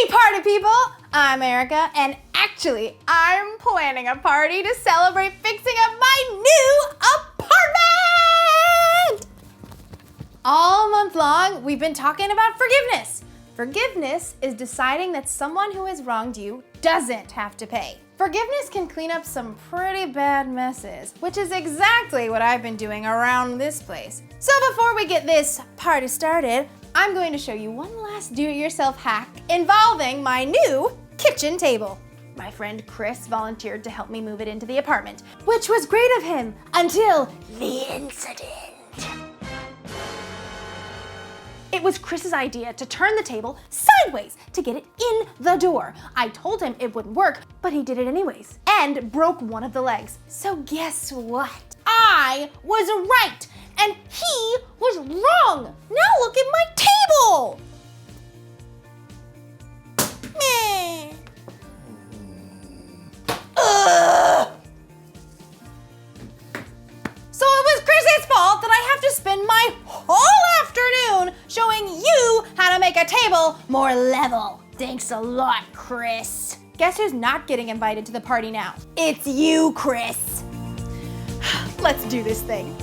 Hey party people! I'm Erica, and actually, I'm planning a party to celebrate fixing up my new apartment! All month long, we've been talking about forgiveness. Forgiveness is deciding that someone who has wronged you doesn't have to pay. Forgiveness can clean up some pretty bad messes, which is exactly what I've been doing around this place. So before we get this party started, I'm going to show you one last do-it-yourself hack involving my new kitchen table. My friend Chris volunteered to help me move it into the apartment, which was great of him until the incident. It was Chris's idea to turn the table sideways to get it in the door. I told him it wouldn't work, but he did it anyways and broke one of the legs. So guess what? I was right and he was wrong. Now look at my table. Meh. Ugh. So it was Chris's fault that I have to spend my whole afternoon showing you how to make a table more level. Thanks a lot, Chris. Guess who's not getting invited to the party now? It's you, Chris. Let's do this thing.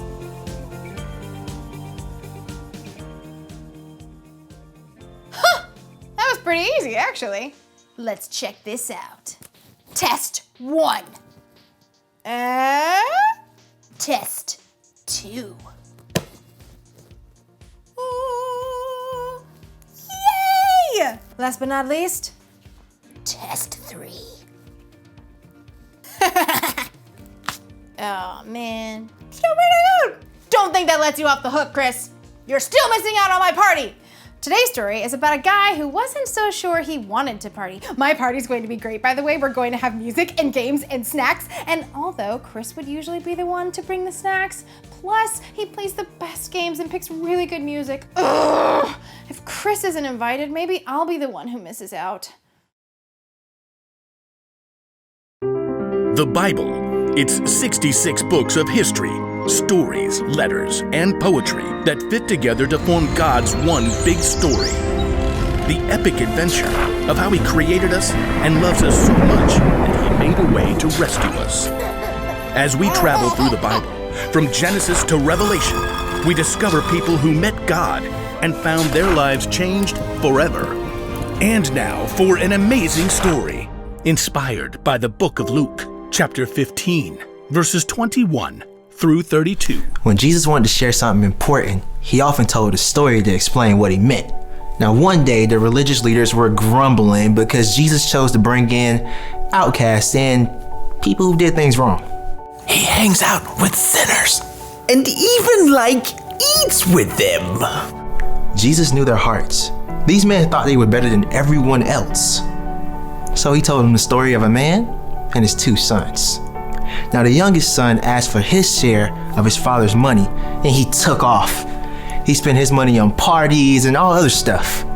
Huh, that was pretty easy, actually. Let's check this out. Test 1. Test 2. Ooh, yay! Last but not least, test 3. Oh man, so pretty good. Don't think that lets you off the hook, Chris. You're still missing out on my party. Today's story is about a guy who wasn't so sure he wanted to party. My party's going to be great, by the way. We're going to have music and games and snacks. And although Chris would usually be the one to bring the snacks, plus he plays the best games and picks really good music. Ugh! If Chris isn't invited, maybe I'll be the one who misses out. The Bible. It's 66 books of history, stories, letters, and poetry that fit together to form God's one big story. The epic adventure of how He created us and loves us so much that He made a way to rescue us. As we travel through the Bible, from Genesis to Revelation, we discover people who met God and found their lives changed forever. And now for an amazing story, inspired by the book of Luke, chapter 15, verses 21 through 32. When Jesus wanted to share something important, he often told a story to explain what he meant. Now one day, the religious leaders were grumbling because Jesus chose to bring in outcasts and people who did things wrong. He hangs out with sinners and even eats with them. Jesus knew their hearts. These men thought they were better than everyone else. So he told them the story of a man and his 2 sons. Now the youngest son asked for his share of his father's money and he took off. He spent his money on parties and all other stuff.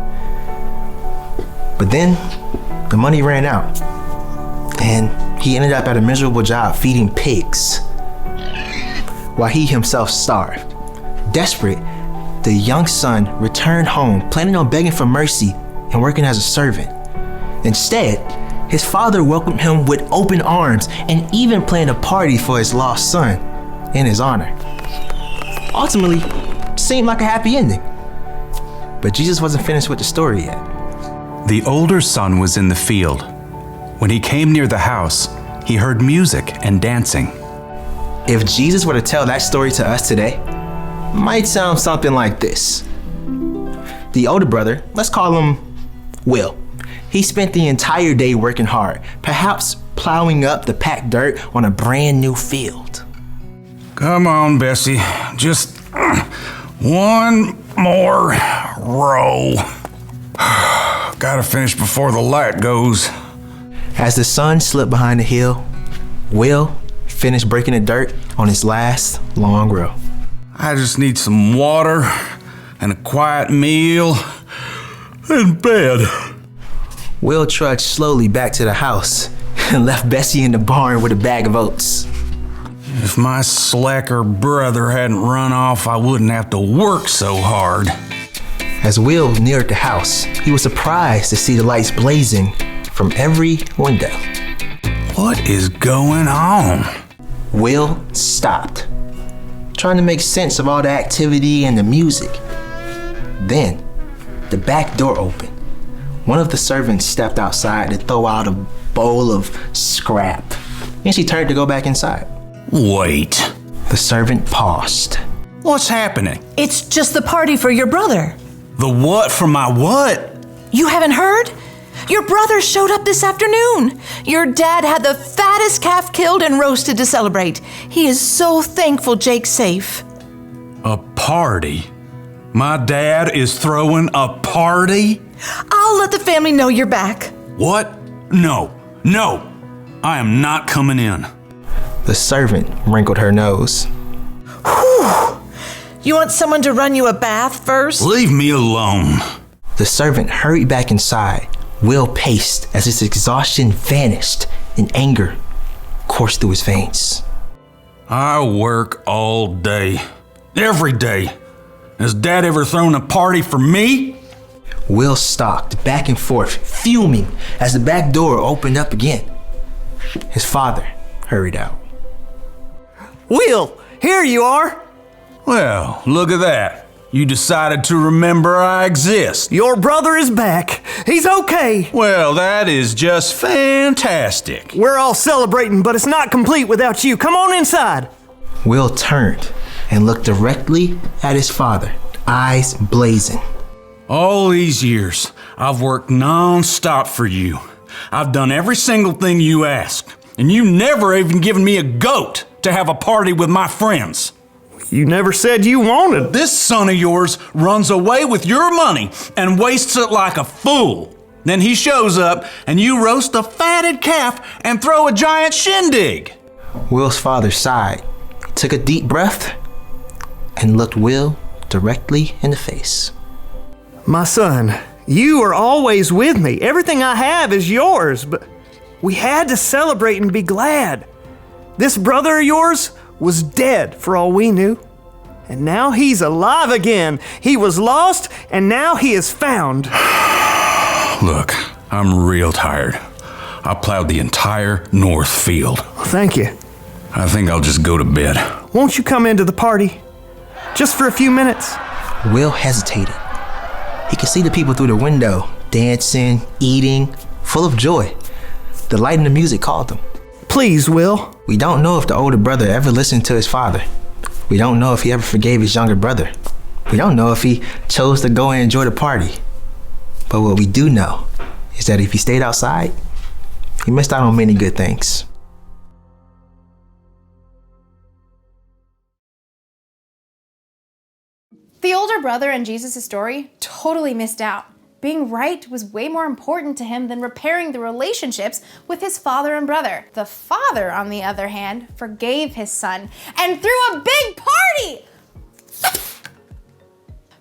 But then the money ran out and he ended up at a miserable job feeding pigs while he himself starved. Desperate, the young son returned home planning on begging for mercy and working as a servant. Instead, his father welcomed him with open arms and even planned a party for his lost son in his honor. Ultimately, it seemed like a happy ending. But Jesus wasn't finished with the story yet. The older son was in the field. When he came near the house, he heard music and dancing. If Jesus were to tell that story to us today, it might sound something like this. The older brother, let's call him Will. He spent the entire day working hard, perhaps plowing up the packed dirt on a brand new field. Come on, Bessie. Just one more row. Gotta finish before the light goes. As the sun slipped behind the hill, Will finished breaking the dirt on his last long row. I just need some water and a quiet meal and bed. Will trudged slowly back to the house and left Bessie in the barn with a bag of oats. If my slacker brother hadn't run off, I wouldn't have to work so hard. As Will neared the house, he was surprised to see the lights blazing from every window. What is going on? Will stopped, trying to make sense of all the activity and the music. Then, the back door opened. One of the servants stepped outside to throw out a bowl of scrap, and she turned to go back inside. Wait. The servant paused. What's happening? It's just the party for your brother. The what for my what? You haven't heard? Your brother showed up this afternoon. Your dad had the fattest calf killed and roasted to celebrate. He is so thankful Jake's safe. A party? My dad is throwing a party? I'll let the family know you're back. What? No. I am not coming in. The servant wrinkled her nose. Whew. You want someone to run you a bath first? Leave me alone. The servant hurried back inside. Will paced as his exhaustion vanished and anger coursed through his veins. I work all day. Every day. Has Dad ever thrown a party for me? Will stalked back and forth, fuming as the back door opened up again. His father hurried out. Will, here you are. Well, look at that. You decided to remember I exist. Your brother is back. He's okay. Well, that is just fantastic. We're all celebrating, but it's not complete without you. Come on inside. Will turned and looked directly at his father, eyes blazing. All these years, I've worked non-stop for you. I've done every single thing you asked, and you never even given me a goat to have a party with my friends. You never said you wanted. This son of yours runs away with your money and wastes it like a fool. Then he shows up and you roast a fatted calf and throw a giant shindig. Will's father sighed, took a deep breath, and looked Will directly in the face. My son, you are always with me. Everything I have is yours, but we had to celebrate and be glad. This brother of yours was dead for all we knew. And now he's alive again. He was lost and now he is found. Look, I'm real tired. I plowed the entire north field. Thank you. I think I'll just go to bed. Won't you come into the party? Just for a few minutes. Will hesitated. He could see the people through the window, dancing, eating, full of joy. The light and the music called them. Please, Will. We don't know if the older brother ever listened to his father. We don't know if he ever forgave his younger brother. We don't know if he chose to go and enjoy the party. But what we do know is that if he stayed outside, he missed out on many good things. The older brother in Jesus' story totally missed out. Being right was way more important to him than repairing the relationships with his father and brother. The father, on the other hand, forgave his son and threw a big party!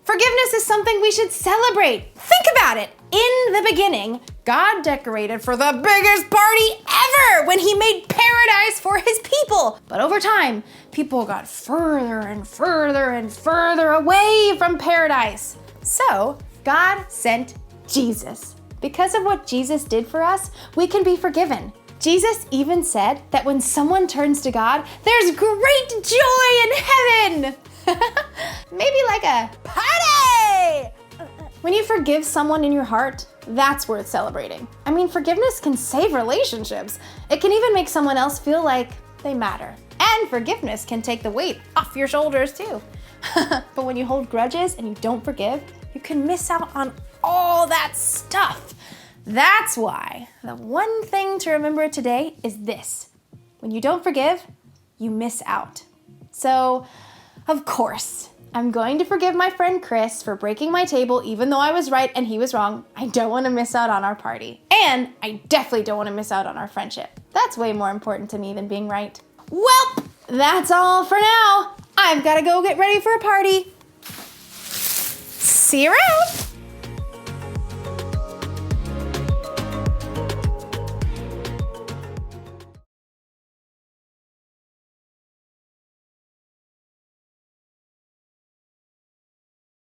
Forgiveness is something we should celebrate. Think about it. In the beginning, God decorated for the biggest party ever when he made paradise for his people. But over time, people got further and further and further away from paradise. So, God sent Jesus. Because of what Jesus did for us, we can be forgiven. Jesus even said that when someone turns to God, there's great joy in heaven. Maybe like a party! When you forgive someone in your heart, that's worth celebrating. I mean, forgiveness can save relationships. It can even make someone else feel like they matter. And forgiveness can take the weight off your shoulders too. But when you hold grudges and you don't forgive, you can miss out on all that stuff. That's why the one thing to remember today is this. When you don't forgive, you miss out. So, of course, I'm going to forgive my friend Chris for breaking my table even though I was right and he was wrong. I don't want to miss out on our party. And I definitely don't want to miss out on our friendship. That's way more important to me than being right. Well, that's all for now. I've got to go get ready for a party. See you around.